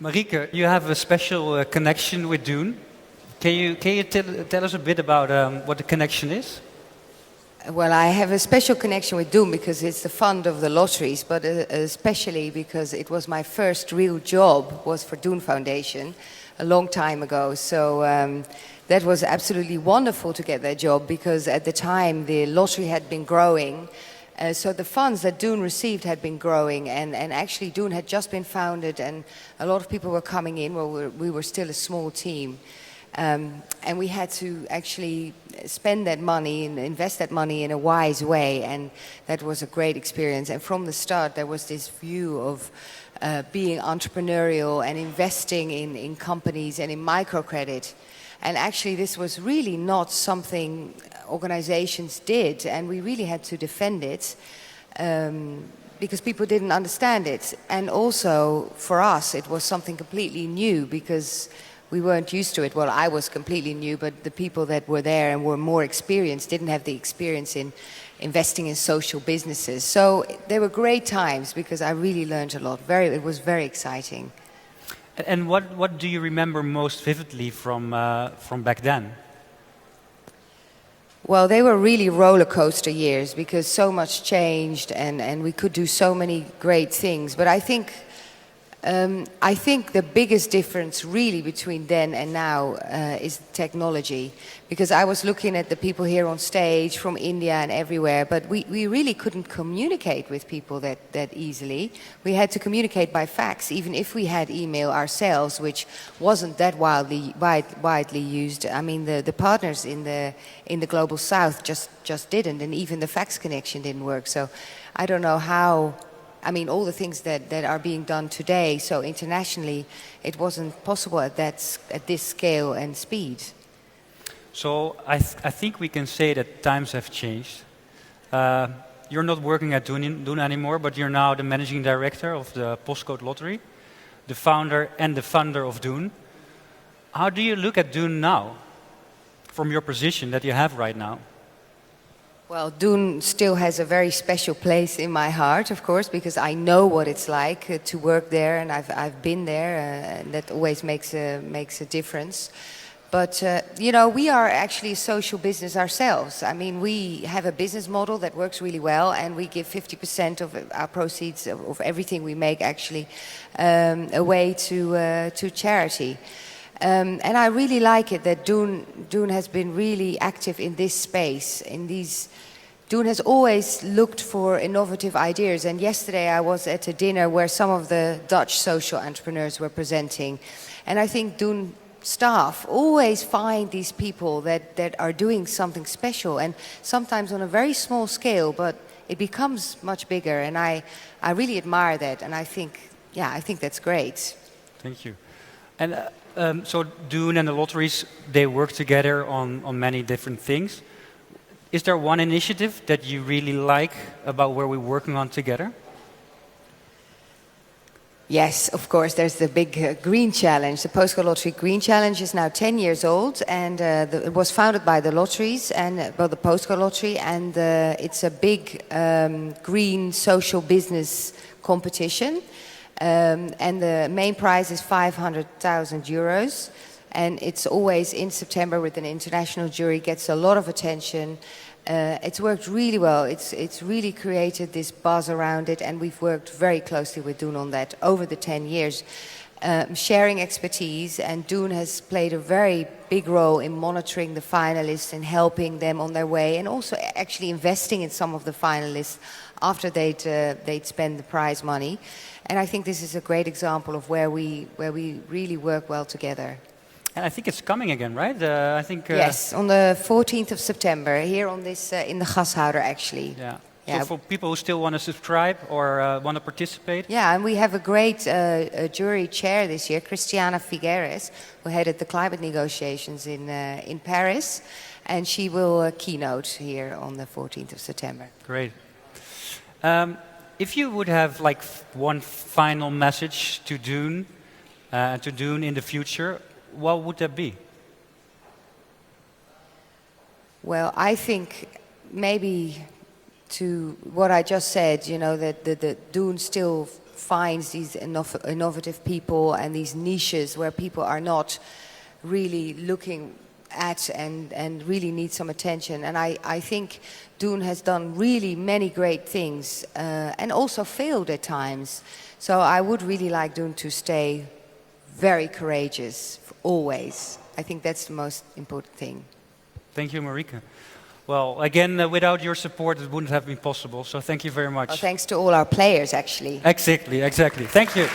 Marieke, you have a special connection with DOEN. Can you tell us a bit about what the connection is? Well, I have a special connection with DOEN because it's the fund of the lotteries, but especially because it was my first real job was for DOEN Foundation a long time ago. So that was absolutely wonderful to get that job because at the time the lottery had been growing. So the funds that DOEN received had been growing, and actually DOEN had just been founded and a lot of people were coming in. Well, we were still a small team. And we had to actually spend that money and invest that money in a wise way, and that was a great experience. And from the start there was this view of being entrepreneurial and investing in companies and in microcredit. And actually this was really not something organizations did, and we really had to defend it because people didn't understand it. And also for us it was something completely new because we weren't used to it. Well, I was completely new, but the people that were there and were more experienced didn't have the experience in investing in social businesses. So they were great times because I really learned a lot. It was very exciting. And what do you remember most vividly from back then? Well, they were really roller coaster years because so much changed and we could do so many great things. But I think the biggest difference really between then and now is technology, because I was looking at the people here on stage from India and everywhere, but we really couldn't communicate with people that easily. We had to communicate by fax, even if we had email ourselves, which wasn't that widely used. I mean, the partners in the Global South just didn't, and even the fax connection didn't work. So I don't know how. I mean, all the things that are being done today, so internationally, it wasn't possible at this scale and speed. So I think we can say that times have changed. You're not working at DOEN anymore, but you're now the managing director of the Postcode Lottery, the founder and the funder of DOEN. How do you look at DOEN now, from your position that you have right now? Well, DOEN still has a very special place in my heart, of course, because I know what it's like to work there, and I've been there, and that always makes a difference. But you know, we are actually a social business ourselves. I mean, we have a business model that works really well, and we give 50% of our proceeds of everything we make actually away to charity. And I really like it that DOEN has been really active in this space. DOEN has always looked for innovative ideas. And yesterday I was at a dinner where some of the Dutch social entrepreneurs were presenting. And I think DOEN staff always find these people that are doing something special, and sometimes on a very small scale, but it becomes much bigger. And I really admire that. And I think that's great. Thank you. And so DOEN and the lotteries, they work together on many different things. Is there one initiative that you really like about where we're working on together? Yes, of course, there's the big Green Challenge. The Postcode Lottery Green Challenge is now 10 years old, and it was founded by the lotteries and the Postcode Lottery, and it's a big green social business competition. And the main prize is 500,000 euros, and it's always in September with an international jury, gets a lot of attention. It's worked really well. It's really created this buzz around it, and we've worked very closely with DOEN on that over the 10 years, sharing expertise, and DOEN has played a very big role in monitoring the finalists and helping them on their way, and also actually investing in some of the finalists after they'd spend the prize money. And I think this is a great example of where we really work well together. And I think it's coming again, right? I think yes, on the 14th of September, here on this in the Gashouder, actually. Yeah. Yeah. So for people who still want to subscribe or want to participate? Yeah, and we have a great jury chair this year, Christiana Figueres, who headed the climate negotiations in Paris, and she will keynote here on the 14th of September. Great. If you would have like one final message to DOEN in the future, what would that be? Well, I think maybe to what I just said, you know, that DOEN still finds these innovative people and these niches where people are not really looking at and really need some attention. And I think DOEN has done really many great things and also failed at times. So I would really like DOEN to stay very courageous, always. I think that's the most important thing. Thank you, Marieke. Well, again, without your support, it wouldn't have been possible. So thank you very much. Well, thanks to all our players, actually. Exactly. Thank you.